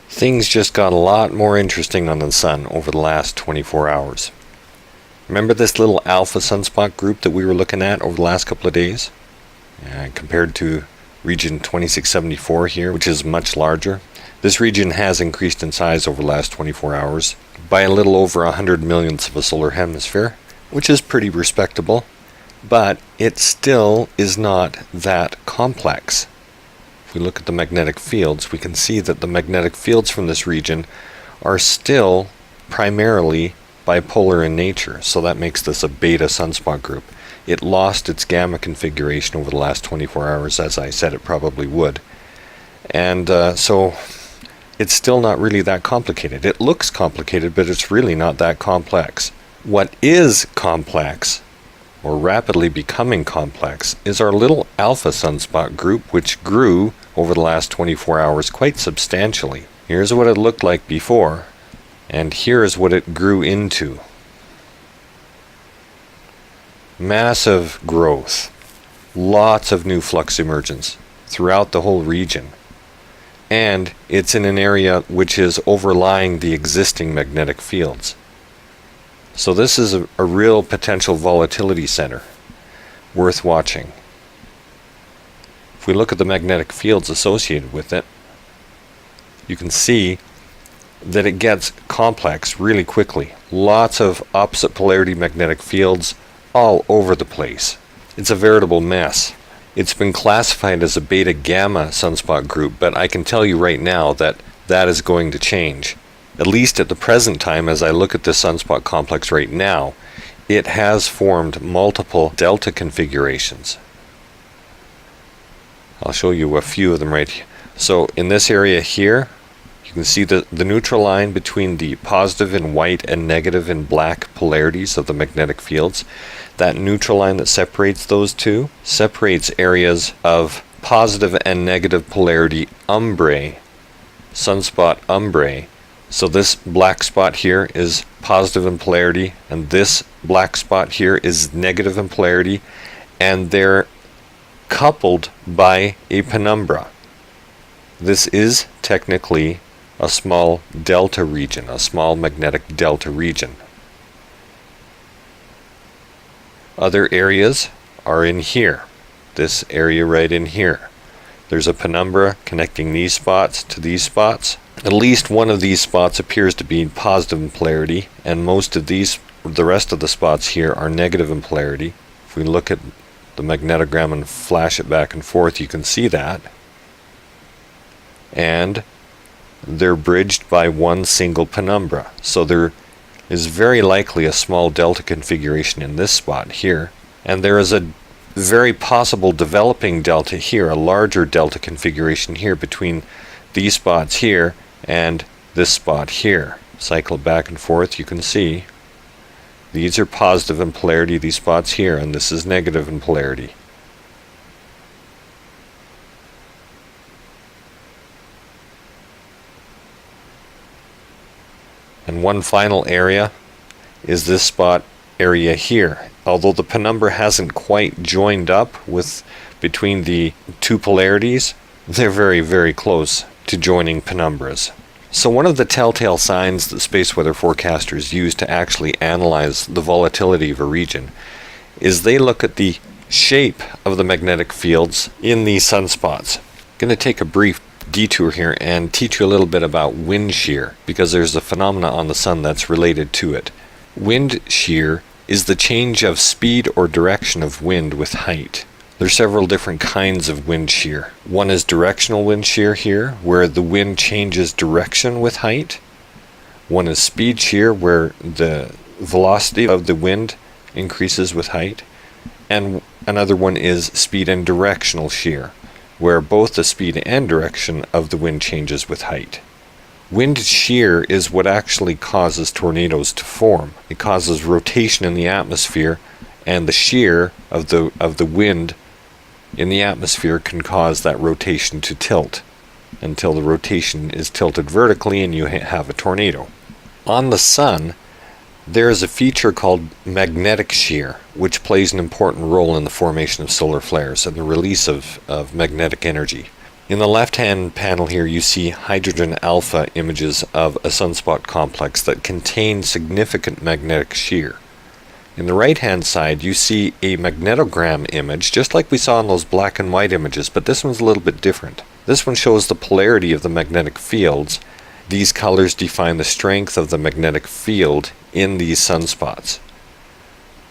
Things just got a lot more interesting on the sun over the last 24 hours. Remember this little alpha sunspot group that we were looking at over the last couple of days? Compared to region 2674 here, which is much larger. This region has increased in size over the last 24 hours by a little over 100 millionths of a solar hemisphere, which is pretty respectable, but it still is not that complex. If we look at the magnetic fields, we can see that the magnetic fields from this region are still primarily bipolar in nature, so that makes this a beta sunspot group. It lost its gamma configuration over the last 24 hours, as I said it probably would. And so it's still not really that complicated. It looks complicated, but it's really not that complex. What is complex, or rapidly becoming complex, is our little alpha sunspot group, which grew over the last 24 hours quite substantially. Here's what it looked like before, and here's what it grew into. Massive growth, lots of new flux emergence throughout the whole region, and it's in an area which is overlying the existing magnetic fields. So this is a real potential volatility center, worth watching. If we look at the magnetic fields associated with it, you can see that it gets complex really quickly. Lots of opposite polarity magnetic fields all over the place. It's a veritable mess. It's been classified as a beta gamma sunspot group, but I can tell you right now that that is going to change. At least at the present time, as I look at this sunspot complex right now, it has formed multiple delta configurations. I'll show you a few of them right here. So in this area here, you can see the neutral line between the positive in white and negative in black polarities of the magnetic fields. That neutral line that separates those two separates areas of positive and negative polarity umbrae, sunspot umbrae. So this black spot here is positive in polarity, and this black spot here is negative in polarity, and they're coupled by a penumbra. This is technically a small delta region, a small magnetic delta region. Other areas are in here, this area right in here. There's a penumbra connecting these spots to these spots. At least one of these spots appears to be positive in polarity, and most of these, the rest of the spots here, are negative in polarity. If we look at the magnetogram and flash it back and forth, you can see that. And they're bridged by one single penumbra. So there is very likely a small delta configuration in this spot here, and there is a very possible developing delta here, a larger delta configuration here between these spots here and this spot here. Cycle back and forth, you can see these are positive in polarity, these spots here, and this is negative in polarity. And one final area is this spot area here. Although the penumbra hasn't quite joined up with between the two polarities, they're very, very close to joining penumbras. So one of the telltale signs that space weather forecasters use to actually analyze the volatility of a region is they look at the shape of the magnetic fields in these sunspots. I'm going to take a brief detour here and teach you a little bit about wind shear, because there's a phenomena on the sun that's related to it. Wind shear is the change of speed or direction of wind with height. There are several different kinds of wind shear. One is directional wind shear here, where the wind changes direction with height. One is speed shear, where the velocity of the wind increases with height. And another one is speed and directional shear, where both the speed and direction of the wind changes with height. Wind shear is what actually causes tornadoes to form. It causes rotation in the atmosphere, and the shear of the wind in the atmosphere can cause that rotation to tilt until the rotation is tilted vertically and you have a tornado. On the sun, there is a feature called magnetic shear, which plays an important role in the formation of solar flares and the release of magnetic energy. In the left-hand panel here, you see hydrogen alpha images of a sunspot complex that contain significant magnetic shear. In the right-hand side, you see a magnetogram image, just like we saw in those black and white images, but this one's a little bit different. This one shows the polarity of the magnetic fields. These colors define the strength of the magnetic field in these sunspots.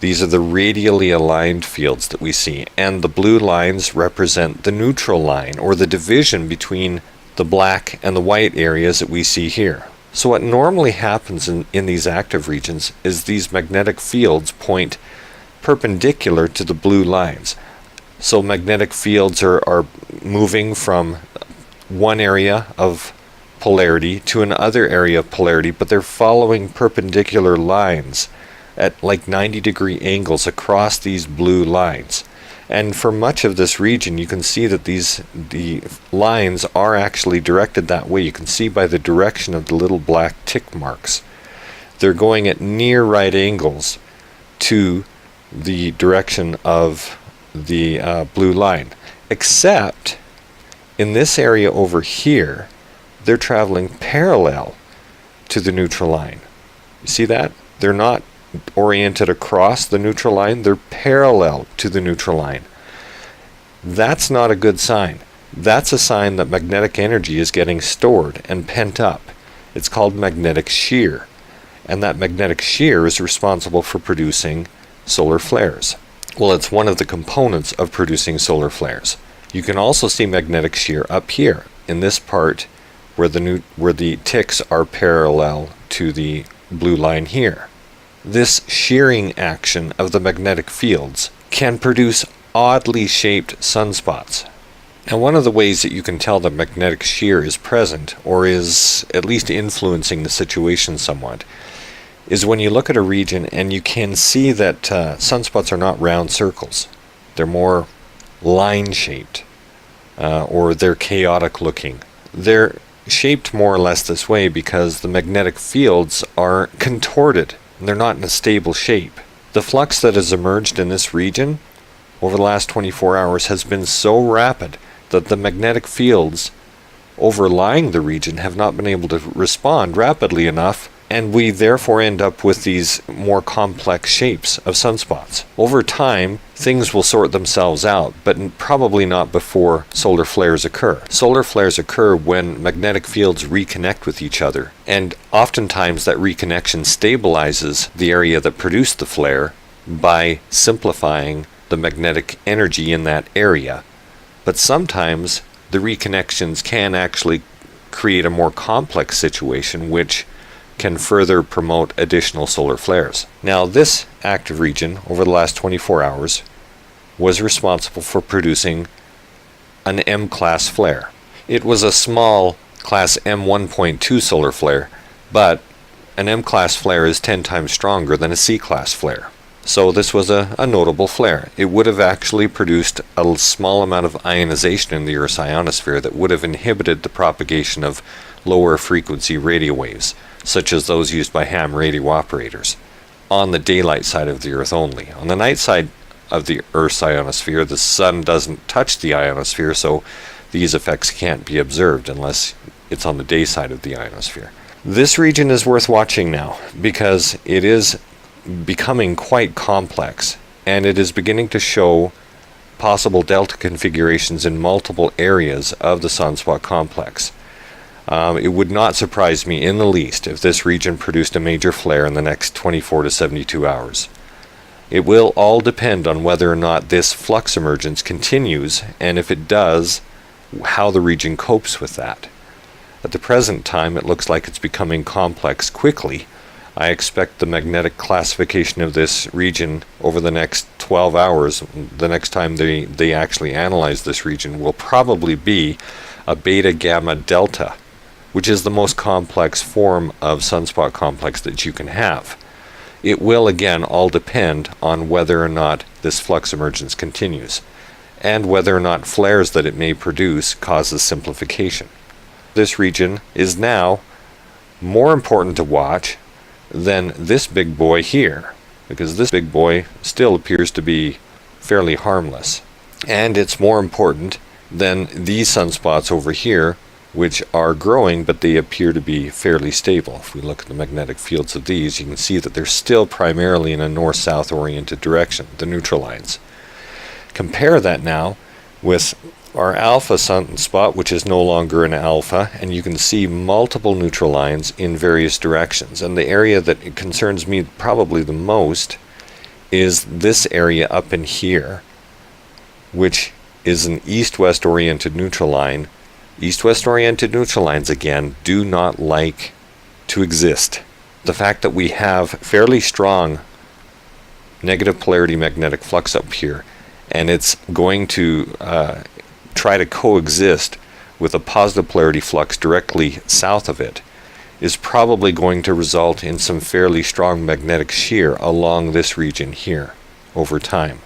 These are the radially aligned fields that we see, and the blue lines represent the neutral line, or the division between the black and the white areas that we see here. So what normally happens in these active regions is these magnetic fields point perpendicular to the blue lines. So magnetic fields are moving from one area of polarity to another area of polarity, but they're following perpendicular lines at like 90-degree angles across these blue lines. And for much of this region, you can see that the lines are actually directed that way. You can see by the direction of the little black tick marks. They're going at near right angles to the direction of the blue line. Except in this area over here, they're traveling parallel to the neutral line. You see that? They're not oriented across the neutral line, they're parallel to the neutral line. That's not a good sign. That's a sign that magnetic energy is getting stored and pent up. It's called magnetic shear, and that magnetic shear is responsible for producing solar flares. Well, it's one of the components of producing solar flares. You can also see magnetic shear up here in this part where the ticks are parallel to the blue line here. This shearing action of the magnetic fields can produce oddly shaped sunspots. And one of the ways that you can tell that magnetic shear is present, or is at least influencing the situation somewhat, is when you look at a region and you can see that sunspots are not round circles. They're more line-shaped, or they're chaotic looking. They're shaped more or less this way because the magnetic fields are contorted. They're not in a stable shape. The flux that has emerged in this region over the last 24 hours has been so rapid that the magnetic fields overlying the region have not been able to respond rapidly enough, and we therefore end up with these more complex shapes of sunspots. Over time, things will sort themselves out, but probably not before solar flares occur. Solar flares occur when magnetic fields reconnect with each other, and oftentimes that reconnection stabilizes the area that produced the flare by simplifying the magnetic energy in that area. But sometimes the reconnections can actually create a more complex situation, which can further promote additional solar flares. Now, this active region over the last 24 hours was responsible for producing an M-class flare. It was a small class M1.2 solar flare, but an M-class flare is 10 times stronger than a C-class flare. So this was a notable flare. It would have actually produced a small amount of ionization in the Earth's ionosphere that would have inhibited the propagation of lower frequency radio waves, such as those used by ham radio operators, on the daylight side of the Earth only. On the night side of the Earth's ionosphere, the sun doesn't touch the ionosphere, so these effects can't be observed unless it's on the day side of the ionosphere. This region is worth watching now because it is becoming quite complex, and it is beginning to show possible delta configurations in multiple areas of the sunspot complex. It would not surprise me in the least if this region produced a major flare in the next 24 to 72 hours. It will all depend on whether or not this flux emergence continues, and if it does, how the region copes with that. At the present time, it looks like it's becoming complex quickly. I expect the magnetic classification of this region over the next 12 hours, the next time they actually analyze this region, will probably be a beta gamma delta, which is the most complex form of sunspot complex that you can have. It will again all depend on whether or not this flux emergence continues, and whether or not flares that it may produce causes simplification. This region is now more important to watch than this big boy here, because this big boy still appears to be fairly harmless. And it's more important than these sunspots over here, which are growing, but they appear to be fairly stable. If we look at the magnetic fields of these, you can see that they're still primarily in a north-south oriented direction, the neutral lines. Compare that now with our alpha sunspot, which is no longer an alpha, and you can see multiple neutral lines in various directions. And the area that concerns me probably the most is this area up in here, which is an east-west oriented neutral line. East-west oriented neutral lines, again, do not like to exist. The fact that we have fairly strong negative polarity magnetic flux up here, and it's going to try to coexist with a positive polarity flux directly south of it, is probably going to result in some fairly strong magnetic shear along this region here over time.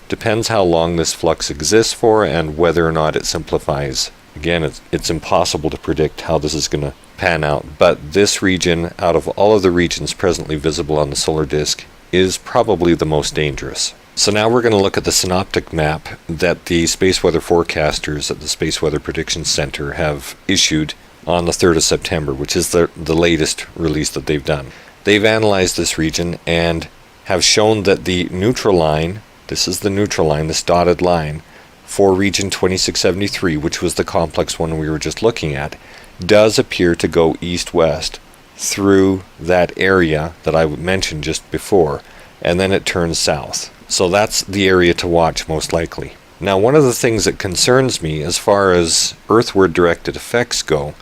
Depends how long this flux exists for and whether or not it simplifies. Again, it's impossible to predict how this is going to pan out, but this region, out of all of the regions presently visible on the solar disk, is probably the most dangerous. So now we're going to look at the synoptic map that the space weather forecasters at the Space Weather Prediction Center have issued on the 3rd of September, which is the latest release that they've done. They've analyzed this region and have shown that the neutral line, this is the neutral line, this dotted line, for region 2673, which was the complex one we were just looking at, does appear to go east-west through that area that I mentioned just before, and then it turns south. So that's the area to watch most likely. Now, one of the things that concerns me as far as earthward directed effects go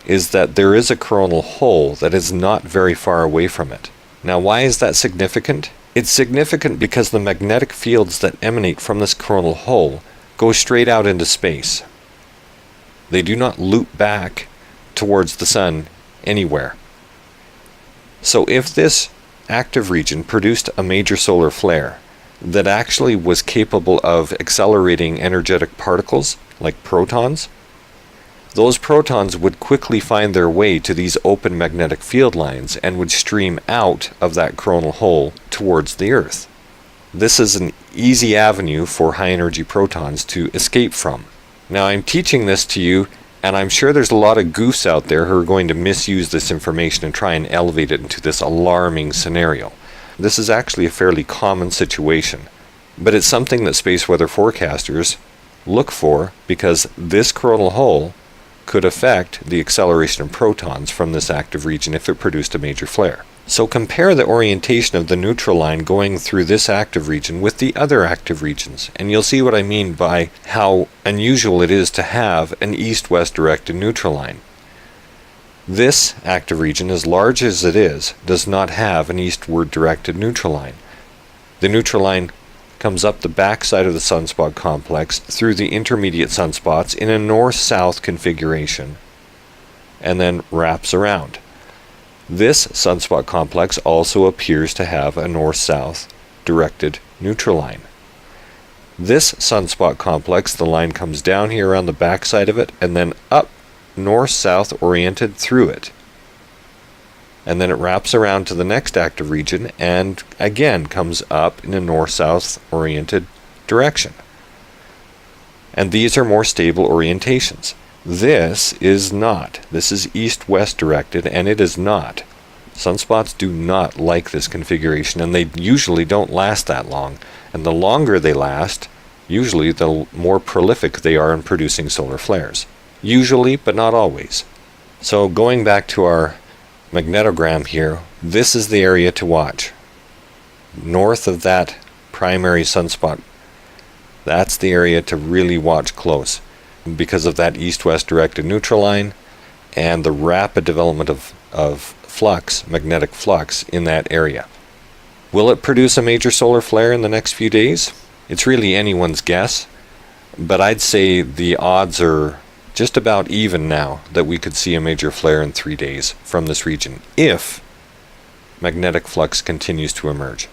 is that there is a coronal hole that is not very far away from it. Now, why is that significant? It's significant because the magnetic fields that emanate from this coronal hole go straight out into space. They do not loop back towards the sun anywhere. So if this active region produced a major solar flare that actually was capable of accelerating energetic particles like protons, those protons would quickly find their way to these open magnetic field lines and would stream out of that coronal hole towards the Earth. This is an easy avenue for high energy protons to escape from. Now, I'm teaching this to you, and I'm sure there's a lot of goofs out there who are going to misuse this information and try and elevate it into this alarming scenario. This is actually a fairly common situation, but it's something that space weather forecasters look for because this coronal hole could affect the acceleration of protons from this active region if it produced a major flare. So compare the orientation of the neutral line going through this active region with the other active regions, and you'll see what I mean by how unusual it is to have an east-west directed neutral line. This active region, as large as it is, does not have an eastward directed neutral line. The neutral line comes up the backside of the sunspot complex through the intermediate sunspots in a north-south configuration, and then wraps around. This sunspot complex also appears to have a north-south directed neutral line. This sunspot complex, the line comes down here around the backside of it and then up north-south oriented through it. And then it wraps around to the next active region and again comes up in a north-south oriented direction. And these are more stable orientations. This is not. This is east-west directed, and it is not. Sunspots do not like this configuration, and they usually don't last that long. And the longer they last, usually the more prolific they are in producing solar flares. Usually, but not always. So going back to our magnetogram here, this is the area to watch. North of that primary sunspot, that's the area to really watch close, because of that east-west directed neutral line and the rapid development of flux, magnetic flux in that area. Will it produce a major solar flare in the next few days? It's really anyone's guess, but I'd say the odds are just about even now that we could see a major flare in 3 days from this region if magnetic flux continues to emerge.